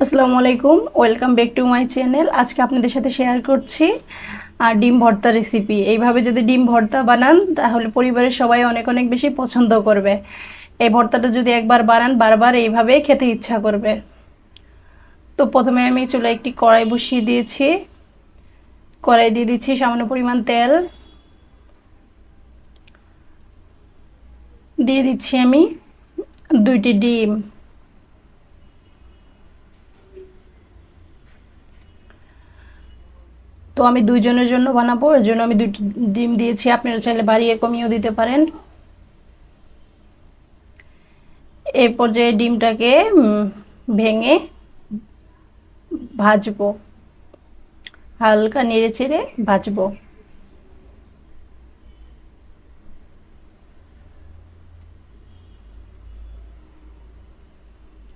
আসসালামু আলাইকুম, welcome back to my channel. আজকে আপনাদের সাথে শেয়ার করছি ডিম ভর্তা রেসিপি। এইভাবে যদি ডিম ভর্তা বানান তাহলে পরিবারের সবাই অনেক অনেক বেশি পছন্দ করবে। এই ভর্তাটা যদি একবার বানান বারবার এইভাবেই খেতে ইচ্ছা করবে। তো প্রথমে আমি চুলায় একটি কড়াই বসিয়ে দিয়েছি। কড়াই দিয়ে দিচ্ছি সামান্য পরিমাণ তেল, দিয়ে দিচ্ছি আমি 2টি ডিম। তো আমি 2 জনের জন্য বানাবো, এর জন্য আমি 2টি ডিম দিয়েছি। আপনারা চাইলে বাড়িয়ে কমিয়েও দিতে পারেন। এই পর্যায়ে ডিমটাকে ভেঙে ভাজবো, হালকা নেড়ে চেড়ে ভাজবো।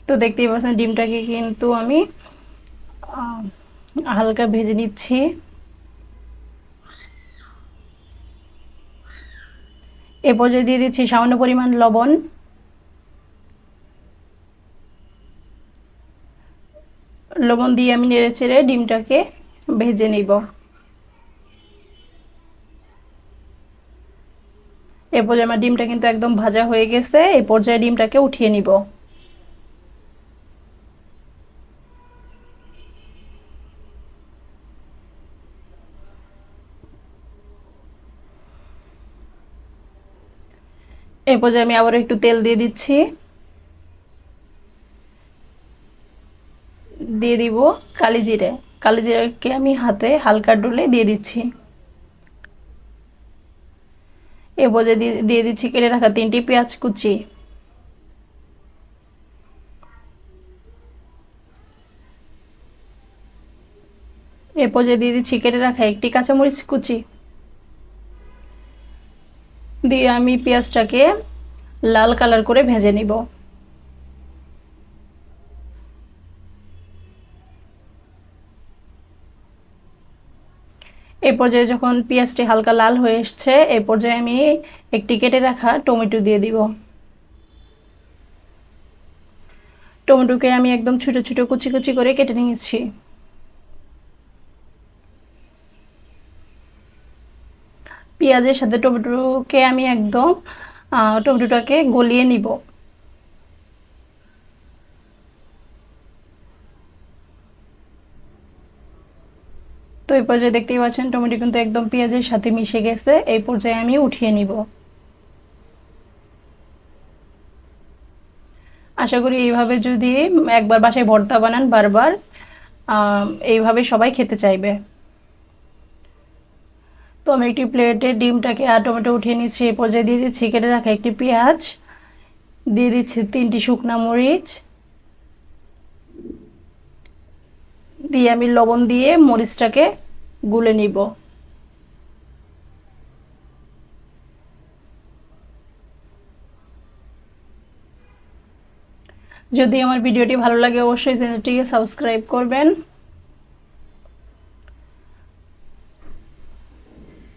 তো দেখতেই পাচ্ছেন ডিমটাকে কিন্তু আমি হালকা ভেজে নিচ্ছি। এ পর্যায়ে দিয়ে দিচ্ছি সামান্য পরিমাণ লবণ, লবণ দিয়ে আমি নেড়ে চেড়ে ডিমটাকে ভেজে নিব। এ পর্যায়ে আমার ডিমটা কিন্তু একদম ভাজা হয়ে গেছে। এই পর্যায়ে ডিমটাকে উঠিয়ে নিব। এই পর্যায়ে আমি আবার একটু তেল দিয়ে দিচ্ছি, দিয়ে দিব কালি জিরে। কালি জিরাকে আমি হাতে হালকা ডলে দিয়ে দিচ্ছি। এ পর্যায়ে দিয়ে দিচ্ছি কেটে রাখা 3টি পেঁয়াজ কুচি। এ পর্যায়ে দিয়ে দিচ্ছি কেটে রাখা একটি কাঁচামরিচ কুচি। দিয়ে আমি পেঁয়াজটাকে লাল কালার করে ভেজে নিব। এই পর্যায়ে যখন পেঁয়াজটি হালকা লাল হয়ে এসছে, এই পর্যায়ে আমি একটি কেটে রাখা টমেটো দিয়ে দিব। টমেটোকে আমি একদম ছোট ছোট কুচি কুচি করে কেটে নিয়েছি। পেঁয়াজের সাথে টমেটোকে আমি একদম টমেটোটাকে গলিয়ে নিব। তো এই পর্যায়ে দেখতেই পাচ্ছেন টমেটো কিন্তু একদম পেঁয়াজের সাথে মিশে গেছে। এই পর্যায়ে আমি উঠিয়ে নিব। আশা করি এইভাবে যদি একবার বাসায় ভর্তা বানান বারবার এইভাবে সবাই খেতে চাইবে। তো আমি একটি প্লেটে ডিমটাকে আর টমেটো উঠিয়ে নিচ্ছি। এই পর্যায়ে দিয়ে দিচ্ছি কেটে রাখা একটি পেঁয়াজ, দিয়ে দিচ্ছি 3টি শুকনা মরিচ, দিয়ে আমি লবণ দিয়ে মরিচটাকে গুলে নিব। যদি আমার ভিডিওটি ভালো লাগে অবশ্যই চ্যানেলটিকে সাবস্ক্রাইব করবেন।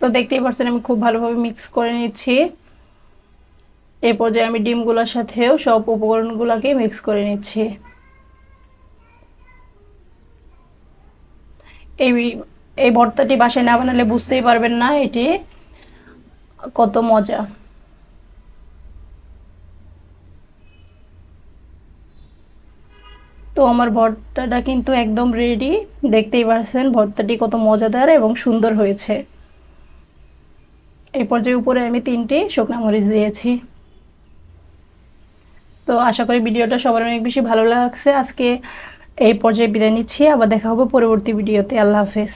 তো দেখতেই পাচ্ছেন আমি খুব ভালোভাবে মিক্স করে নিচ্ছি। এই পর্যায়ে আমি ডিমগুলোর সাথেও সব উপকরণগুলোকে মিক্স করে নিচ্ছি। এই এই ভর্তাটি বাসায় না বানালে বুঝতেই পারবেন না এটি কত মজা। তো আমার ভর্তাটা কিন্তু একদম রেডি। দেখতেই পাচ্ছেন ভর্তাটি কত মজাদার এবং সুন্দর হয়েছে। এই পর্যায়ে উপরে আমি 3টি শুকনা মরিচ দিয়েছি। তো আশা করি ভিডিওটা সবার অনেক বেশি ভালো লাগছে। আজকে এই পর্যায়ে বিদায় নিচ্ছি, আবার দেখা হবে পরবর্তী ভিডিওতে। আল্লাহ হাফেজ।